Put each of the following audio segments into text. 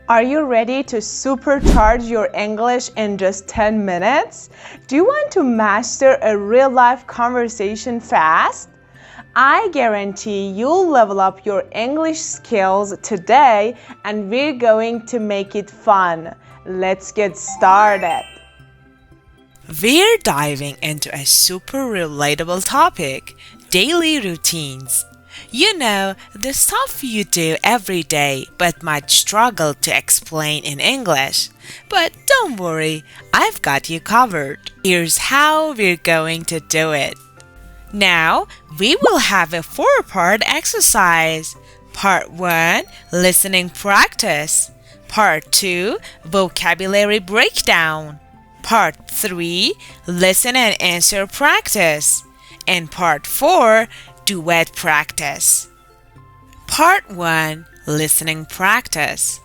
Are you ready to supercharge your English in just 10 minutes? Do you want to master a real-life conversation fast? I guarantee you'll level up your English skills today, and we're going to make it fun. Let's get started. We're diving into a super relatable topic, daily routines. You know, the stuff you do every day but might struggle to explain in English. But don't worry, I've got you covered. Here's how we're going to do it. Now, we will have a 4-part exercise. Part 1, listening practice. Part 2, vocabulary breakdown. Part 3, listen and answer practice. And Part 4, duet practice. Part 1, listening practice.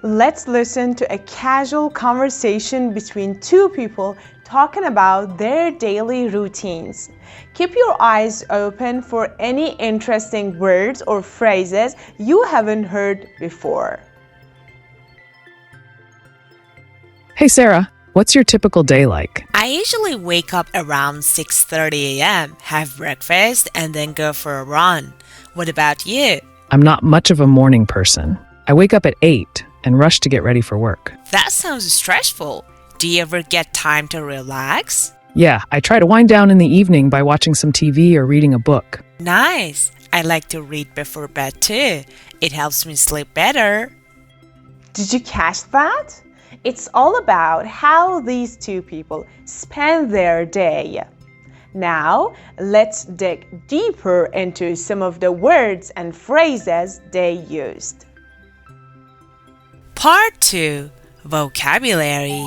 Let's listen to a casual conversation between two people talking about their daily routines. Keep your eyes open for any interesting words or phrases you haven't heard before. Hey Sarah, what's your typical day like? I usually wake up around 6:30 a.m., have breakfast, and then go for a run. What about you? I'm not much of a morning person. I wake up at 8 and rush to get ready for work. That sounds stressful. Do you ever get time to relax? Yeah, I try to wind down in the evening by watching some TV or reading a book. Nice. I like to read before bed too. It helps me sleep better. Did you catch that? It's all about how these two people spend their day. Now, let's dig deeper into some of the words and phrases they used. Part 2, vocabulary.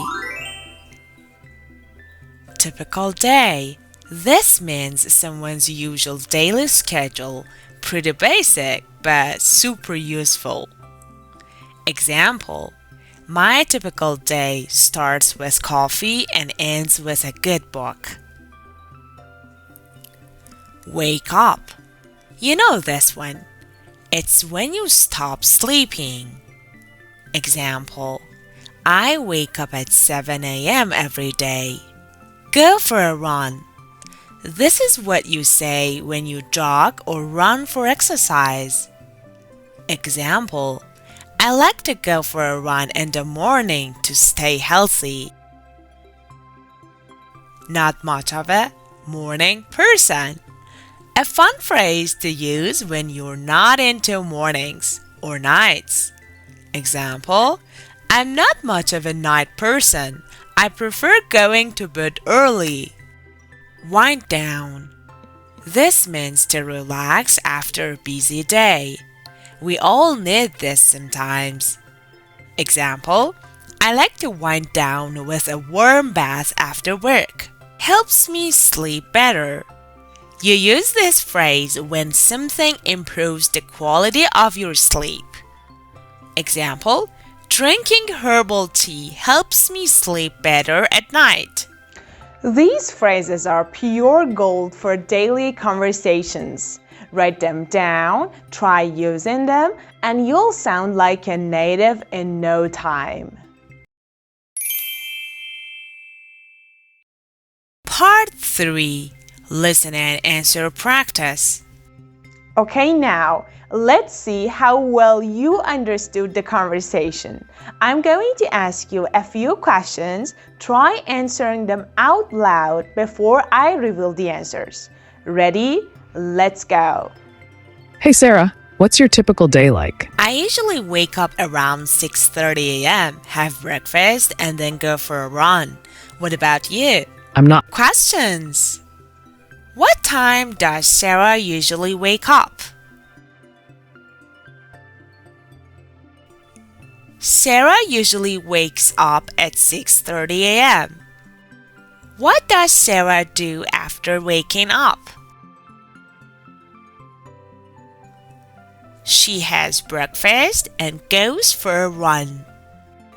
Typical day. This means someone's usual daily schedule. Pretty basic, but super useful. Example. My typical day starts with coffee and ends with a good book. Wake up. You know this one. It's when you stop sleeping. Example. I wake up at 7 a.m. every day. Go for a run. This is what you say when you jog or run for exercise. Example. I like to go for a run in the morning to stay healthy. Not much of a morning person. A fun phrase to use when you're not into mornings or nights. Example, I'm not much of a night person. I prefer going to bed early. Wind down. This means to relax after a busy day. We all need this sometimes. Example, I like to wind down with a warm bath after work. Helps me sleep better. You use this phrase when something improves the quality of your sleep. Example, drinking herbal tea helps me sleep better at night. These phrases are pure gold for daily conversations. Write them down, try using them, and you'll sound like a native in no time. Part 3, listen and answer practice. Okay, now, let's see how well you understood the conversation. I'm going to ask you a few questions. Try answering them out loud before I reveal the answers. Ready? Let's go. Hey Sarah, what's your typical day like? I usually wake up around 6:30 a.m., have breakfast, and then go for a run. What about you? I'm not. Questions. What time does Sarah usually wake up? Sarah usually wakes up at 6:30 a.m. What does Sarah do after waking up? She has breakfast and goes for a run.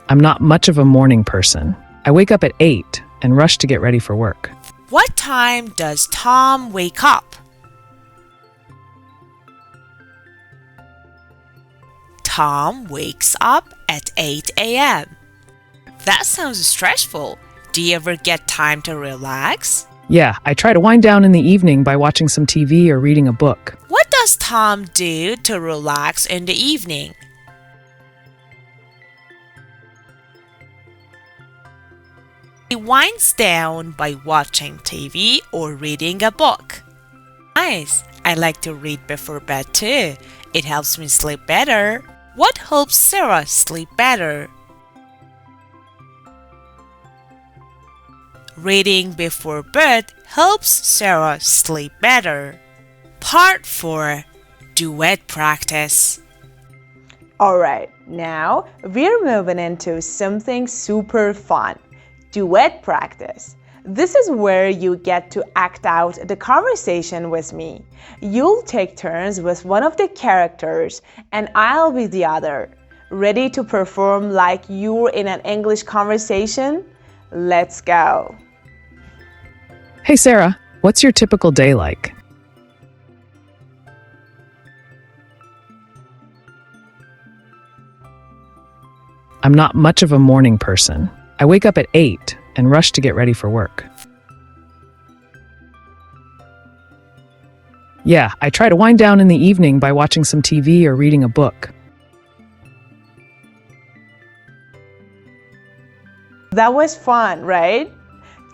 I'm not much of a morning person. I wake up at 8 and rush to get ready for work. What time does Tom wake up? Tom wakes up at 8 a.m. That sounds stressful. Do you ever get time to relax? Yeah, I try to wind down in the evening by watching some TV or reading a book. What does Tom do to relax in the evening? He winds down by watching TV or reading a book. Nice. I like to read before bed too. It helps me sleep better. What helps Sarah sleep better? Reading before bed helps Sarah sleep better. Part 4. Duet practice. Alright, now we're moving into something super fun. Duet practice. This is where you get to act out the conversation with me. You'll take turns with one of the characters and I'll be the other. Ready to perform like you're in an English conversation? Let's go. Hey Sarah, what's your typical day like? I'm not much of a morning person. I wake up at 8 and rush to get ready for work. Yeah, I try to wind down in the evening by watching some TV or reading a book. That was fun, right?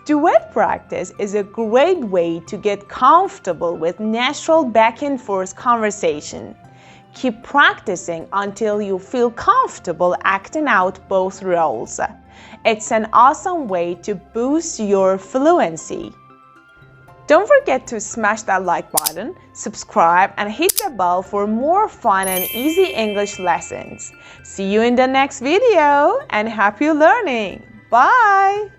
Duet practice is a great way to get comfortable with natural back and forth conversation. Keep practicing until you feel comfortable acting out both roles. It's an awesome way to boost your fluency. Don't forget to smash that like button, subscribe, and hit the bell for more fun and easy English lessons. See you in the next video and happy learning. Bye!